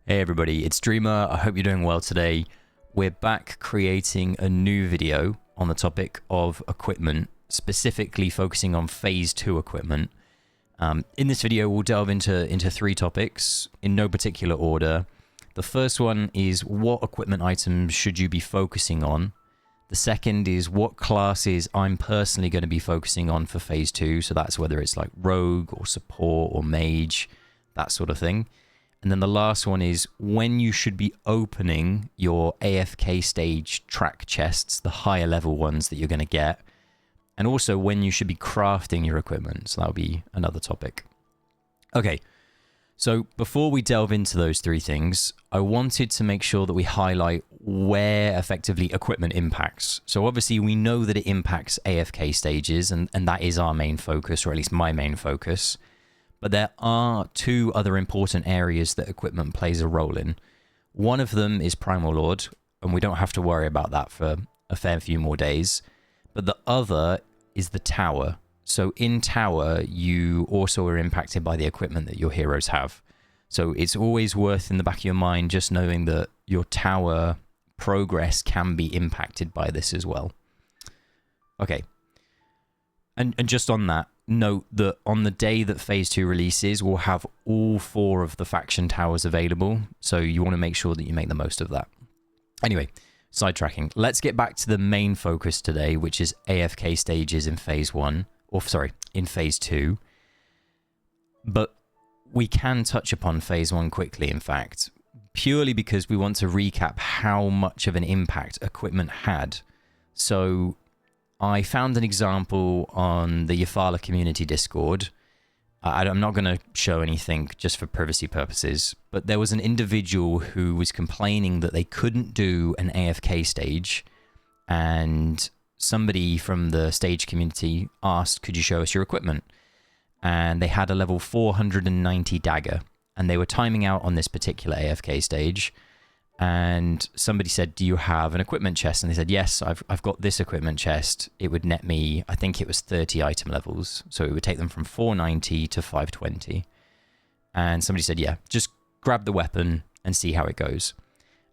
Hey everybody, it's Dreamer. I hope you're doing well today. We're back creating a new video on the topic of equipment, specifically focusing on Phase 2 equipment. In this video, we'll delve into three topics in no particular order. The first one is what equipment items should you be focusing on? The second is what classes I'm personally going to be focusing on for Phase 2. So that's whether it's like Rogue or Support or Mage, that sort of thing. And then the last one is when you should be opening your AFK stage track chests, the higher level ones that you're going to get. And also when you should be crafting your equipment. So that'll be another topic. Okay, so before we delve into those three things, I wanted to make sure that we highlight where effectively equipment impacts. So obviously we know that it impacts AFK stages, and that is our main focus, or at least my main focus. But there are two other important areas that equipment plays a role in. One of them is Primal Lord, and we don't have to worry about that for a fair few more days. But the other is the tower. So in tower, you also are impacted by the equipment that your heroes have. So it's always worth in the back of your mind just knowing that your tower progress can be impacted by this as well. Okay. And just on that, note that on the day that Phase 2 releases, we'll have all 4 of the faction towers available. So you want to make sure that you make the most of that. Anyway, sidetracking. Let's get back to the main focus today, which is AFK stages in Phase 1. Or sorry, in Phase 2. But we can touch upon Phase 1 quickly, in fact, purely because we want to recap how much of an impact equipment had. So I found an example on the Yafala community Discord. I'm not going to show anything just for privacy purposes, but there was an individual who was complaining that they couldn't do an AFK stage, and somebody from the stage community asked, could you show us your equipment? And they had a level 490 dagger, and they were timing out on this particular AFK stage. And somebody said, do you have an equipment chest? And they said, yes, I've got this equipment chest. It would net me, I think it was 30 item levels. So it would take them from 490 to 520. And somebody said, yeah, just grab the weapon and see how it goes.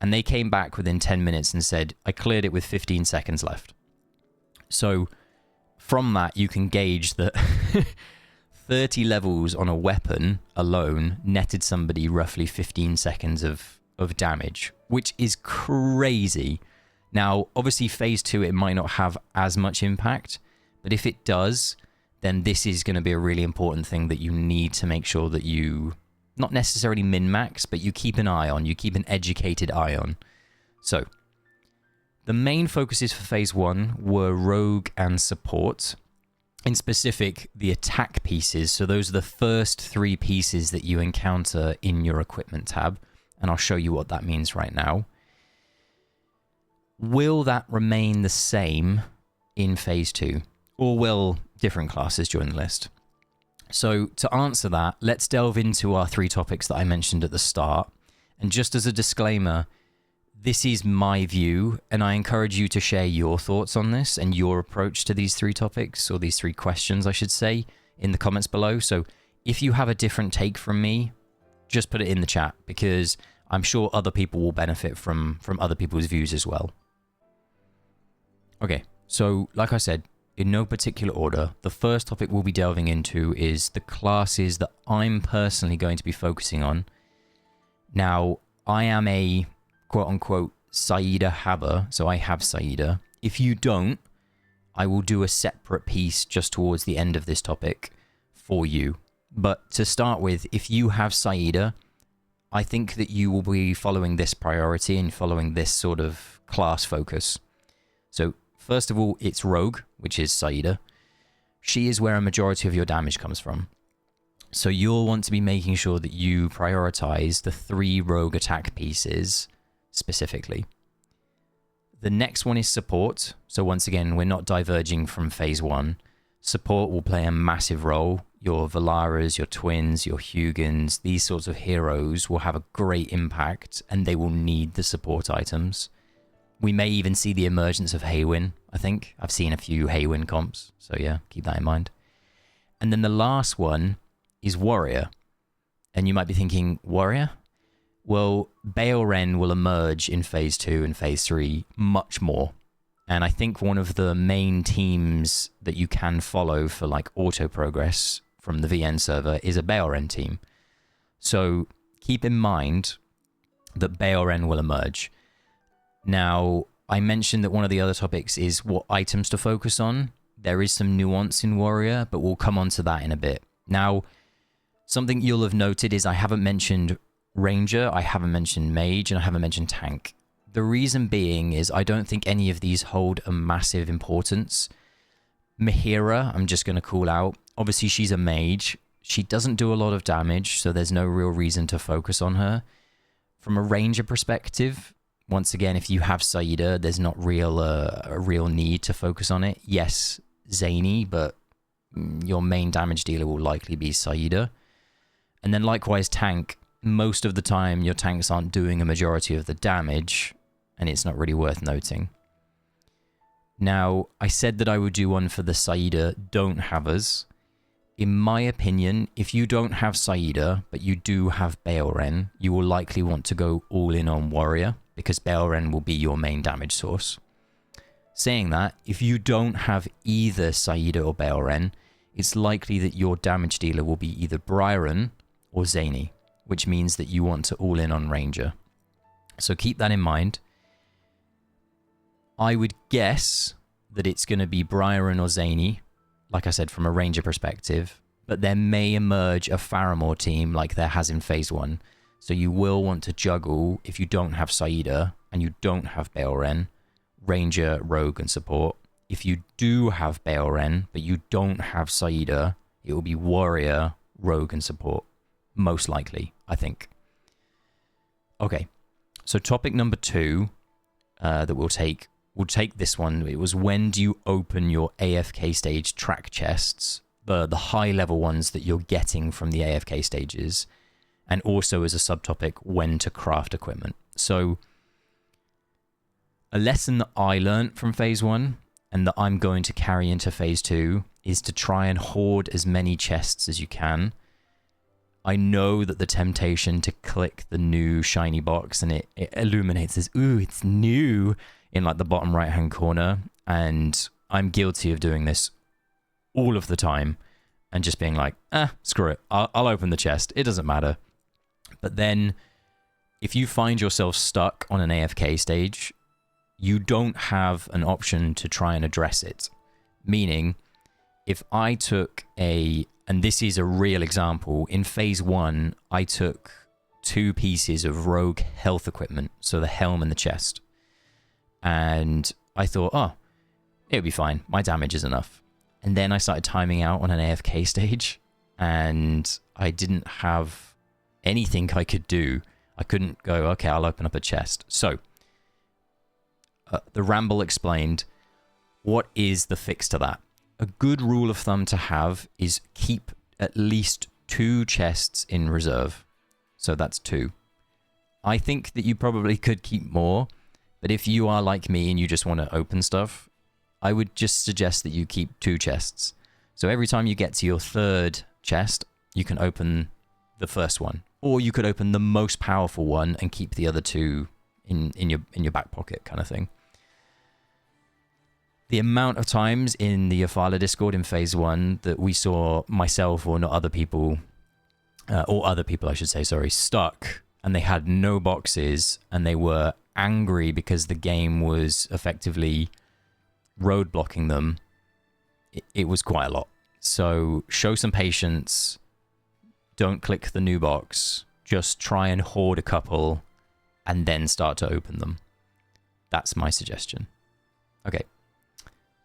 And they came back within 10 minutes and said, I cleared it with 15 seconds left. So from that, you can gauge that 30 levels on a weapon alone netted somebody roughly 15 seconds of damage, which is crazy. Now, obviously, Phase 2, it might not have as much impact, but if it does, then this is going to be a really important thing that you need to make sure that you, not necessarily min-max, but you keep an eye on, you keep an educated eye on. So the main focuses for Phase 1 were Rogue and Support. In specific, the attack pieces. So those are the first 3 pieces that you encounter in your equipment tab. And I'll show you what that means right now. Will that remain the same in Phase 2? Or will different classes join the list? So to answer that, let's delve into our 3 topics that I mentioned at the start. And just as a disclaimer, this is my view, and I encourage you to share your thoughts on this and your approach to these 3 topics, or these 3 questions, I should say, in the comments below. So if you have a different take from me, just put it in the chat, because I'm sure other people will benefit from other people's views as well. Okay, so like I said, in no particular order, the first topic we'll be delving into is the classes that I'm personally going to be focusing on. Now, I am a quote-unquote Saida haver, so I have Saida. If you don't, I will do a separate piece just towards the end of this topic for you. But to start with, if you have Saida, I think that you will be following this priority and following this sort of class focus. So first of all, it's Rogue, which is Saida. She is where a majority of your damage comes from. So you'll want to be making sure that you prioritize the 3 Rogue attack pieces specifically. The next one is Support. So once again, we're not diverging from Phase 1. Support will play a massive role. Your Valaras, your Twins, your Hugans, these sorts of heroes will have a great impact, and they will need the support items. We may even see the emergence of Haywin, I think. I've seen a few Haywin comps, so yeah, keep that in mind. And then the last one is Warrior. And you might be thinking, Warrior? Well, Baelren will emerge in Phase 2 and Phase 3 much more. And I think one of the main teams that you can follow for like auto progress from the VN server is a Baelren team. So keep in mind that Baelren will emerge. Now, I mentioned that one of the other topics is what items to focus on. There is some nuance in Warrior, but we'll come on to that in a bit. Now, something you'll have noted is I haven't mentioned Ranger, I haven't mentioned Mage, and I haven't mentioned Tank. The reason being is I don't think any of these hold a massive importance. Mihira, I'm just going to call out. Obviously, she's a Mage. She doesn't do a lot of damage, so there's no real reason to focus on her. From a Ranger perspective, once again, if you have Saida, there's not a real need to focus on it. Yes, Zany, but your main damage dealer will likely be Saida. And then likewise, Tank. Most of the time, your tanks aren't doing a majority of the damage, and it's not really worth noting. Now, I said that I would do one for the Saida don't havers. In my opinion, if you don't have Saida, but you do have Baelren, you will likely want to go all in on Warrior, because Baelren will be your main damage source. Saying that, if you don't have either Saida or Baelren, it's likely that your damage dealer will be either Byron or Zany, which means that you want to all in on Ranger. So keep that in mind. I would guess that it's going to be Byron or Zany, like I said, from a Ranger perspective, but there may emerge a Faramore team like there has in Phase 1. So you will want to juggle, if you don't have Saida and you don't have Baelren, Ranger, Rogue, and Support. If you do have Baelren, but you don't have Saida, it will be Warrior, Rogue, and Support. Most likely, I think. Okay, so topic number 2 that we'll take this one. It was, when do you open your AFK stage track chests, the high level ones that you're getting from the AFK stages, and also as a subtopic, when to craft equipment. So a lesson that I learned from Phase 1 and that I'm going to carry into Phase 2 is to try and hoard as many chests as you can. I know that the temptation to click the new shiny box and it illuminates as, ooh, it's new, in like the bottom right hand corner, and I'm guilty of doing this all of the time and just being like, screw it, I'll open the chest, it doesn't matter. But then if you find yourself stuck on an AFK stage, you don't have an option to try and address it. Meaning, if I took and this is a real example, in Phase 1, I took 2 pieces of rogue health equipment, so the helm and the chest. And I thought, it'll be fine, my damage is enough. And then I started timing out on an AFK stage, and I didn't have anything I could do. I couldn't go, okay, I'll open up a chest. So, the ramble explained, what is the fix to that? A good rule of thumb to have is keep at least 2 chests in reserve. So that's 2. I think that you probably could keep more, but if you are like me and you just want to open stuff, I would just suggest that you keep 2 chests. So every time you get to your 3rd chest, you can open the first one. Or you could open the most powerful one and keep the other 2 in your back pocket, kind of thing. The amount of times in the Afala Discord in Phase 1 that we saw myself or not other people, or other people I should say, sorry, stuck, and they had no boxes, and they were angry because the game was effectively roadblocking them, it was quite a lot. So show some patience, don't click the new box, just try and hoard a couple, and then start to open them. That's my suggestion. Okay.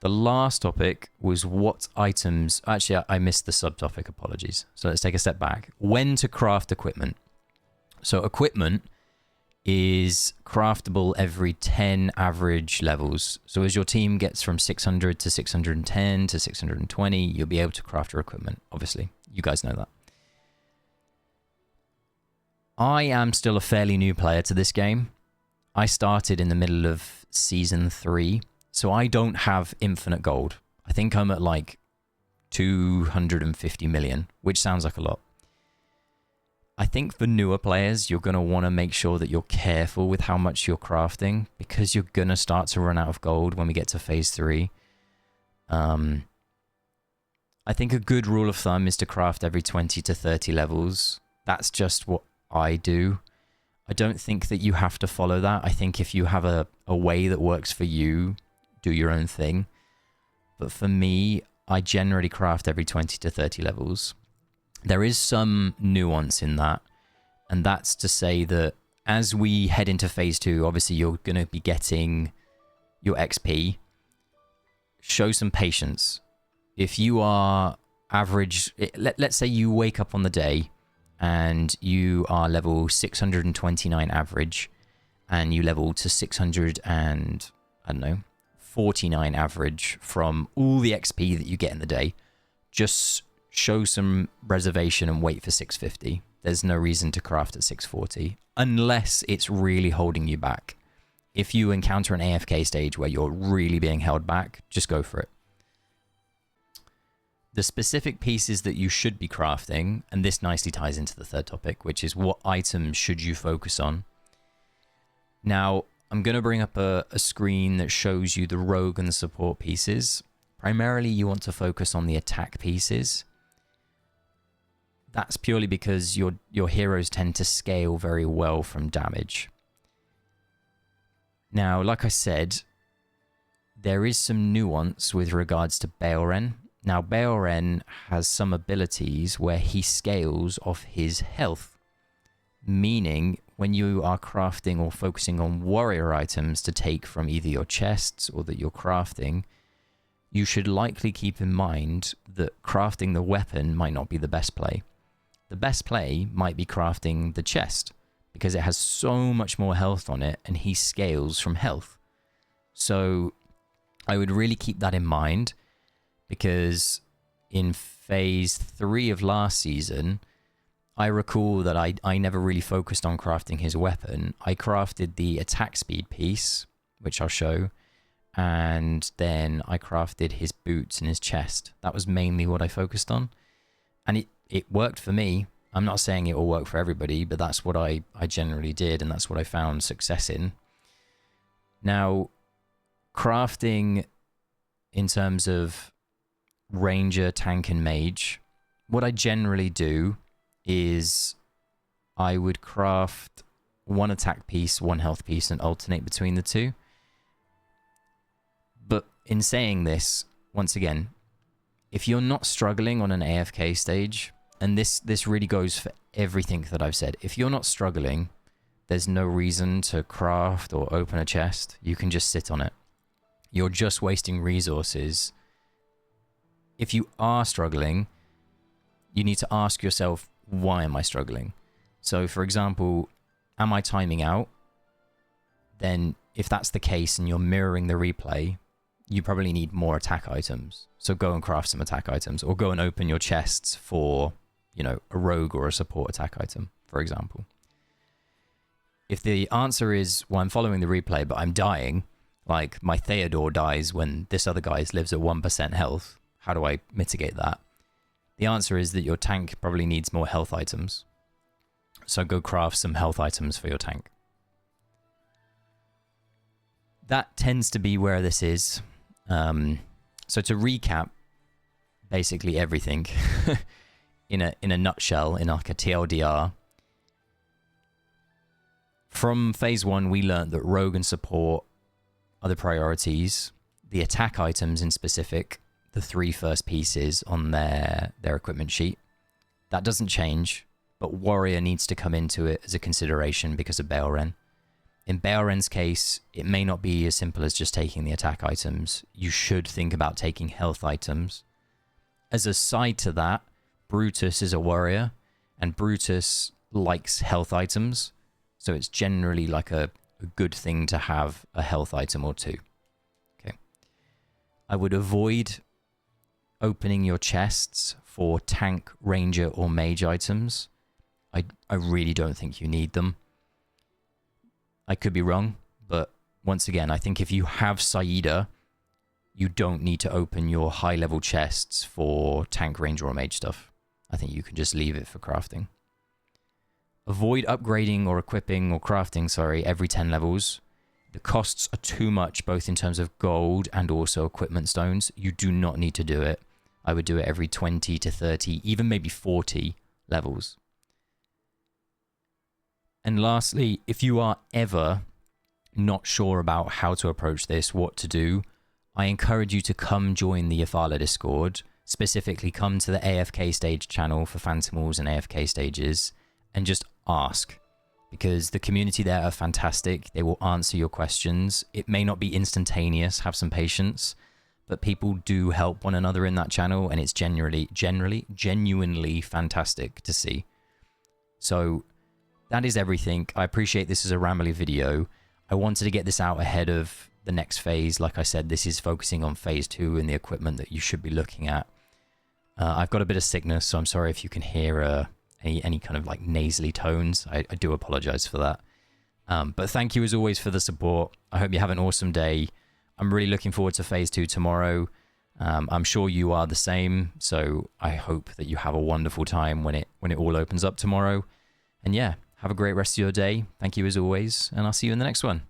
The last topic was what items... Actually, I missed the subtopic, apologies. So let's take a step back. When to craft equipment. So equipment is craftable every 10 average levels. So as your team gets from 600 to 610 to 620, you'll be able to craft your equipment, obviously. You guys know that. I am still a fairly new player to this game. I started in the middle of Season 3, so I don't have infinite gold. I think I'm at like 250 million, which sounds like a lot. I think for newer players, you're going to want to make sure that you're careful with how much you're crafting, because you're going to start to run out of gold when we get to phase 3. I think a good rule of thumb is to craft every 20 to 30 levels. That's just what I do. I don't think that you have to follow that. I think if you have a way that works for you, do your own thing. But for me, I generally craft every 20 to 30 levels. There is some nuance in that, and that's to say that as we head into phase 2, obviously you're going to be getting your XP. Show some patience. If you are average, let's say you wake up on the day and you are level 629 average, and you level to 649 average from all the XP that you get in the day. Just show some reservation and wait for 650. There's no reason to craft at 640 unless it's really holding you back. If you encounter an AFK stage where you're really being held back, just go for it. The specific pieces that you should be crafting, and this nicely ties into the third topic, which is what items should you focus on. Now, I'm going to bring up a screen that shows you the rogue and the support pieces. Primarily, you want to focus on the attack pieces. That's purely because your heroes tend to scale very well from damage. Now, like I said, there is some nuance with regards to Baelren. Now, Baelren has some abilities where he scales off his health, meaning when you are crafting or focusing on warrior items to take from either your chests or that you're crafting, you should likely keep in mind that crafting the weapon might not be the best play. The best play might be crafting the chest, because it has so much more health on it and he scales from health. So I would really keep that in mind, because in phase 3 of last season, I recall that I never really focused on crafting his weapon. I crafted the attack speed piece, which I'll show, and then I crafted his boots and his chest. That was mainly what I focused on, and it worked for me. I'm not saying it will work for everybody, but that's what I generally did, and that's what I found success in. Now, crafting in terms of ranger, tank, and mage, what I generally do is I would craft one attack piece, one health piece, and alternate between the two. But in saying this, once again, if you're not struggling on an AFK stage, and this really goes for everything that I've said, if you're not struggling, there's no reason to craft or open a chest. You can just sit on it. You're just wasting resources. If you are struggling, you need to ask yourself, why am I struggling? So, for example, am I timing out? Then if that's the case and you're mirroring the replay, you probably need more attack items. So go and craft some attack items, or go and open your chests for, you know, a rogue or a support attack item, for example. If the answer is, well, I'm following the replay, but I'm dying, like my Theodore dies when this other guy lives at 1% health, how do I mitigate that? The answer is that your tank probably needs more health items. So go craft some health items for your tank. That tends to be where this is. So to recap basically everything in a nutshell, in like a TLDR, from phase 1 we learned that rogue and support are the priorities. The attack items in specific, the 3 first pieces on their equipment sheet, that doesn't change, but warrior needs to come into it as a consideration because of Baelren. In Baelren's case, it may not be as simple as just taking the attack items. You should think about taking health items. As a side to that, Brutus is a warrior, and Brutus likes health items, so it's generally like a good thing to have a health item or 2. Okay. I would avoid opening your chests for tank, ranger, or mage items. I really don't think you need them. I could be wrong, but once again, I think if you have Saida, you don't need to open your high-level chests for tank, ranger, or mage stuff. I think you can just leave it for crafting. Avoid upgrading or equipping or crafting, sorry, every 10 levels. The costs are too much, both in terms of gold and also equipment stones. You do not need to do it. I would do it every 20 to 30, even maybe 40 levels. And lastly, if you are ever not sure about how to approach this, what to do, I encourage you to come join the Yafala Discord. Specifically, come to the AFK Stage channel for Phantomals and AFK Stages and just ask. Because the community there are fantastic. They will answer your questions. It may not be instantaneous, have some patience, but people do help one another in that channel, and it's genuinely fantastic to see. So that is everything. I appreciate this is a rambly video. I wanted to get this out ahead of the next phase. Like I said, this is focusing on phase 2 and the equipment that you should be looking at. I've got a bit of sickness, so I'm sorry if you can hear any kind of like nasally tones. I do apologize for that. But thank you as always for the support. I hope you have an awesome day. I'm really looking forward to phase 2 tomorrow. I'm sure you are the same. So I hope that you have a wonderful time when it all opens up tomorrow. And yeah, have a great rest of your day. Thank you as always, and I'll see you in the next one.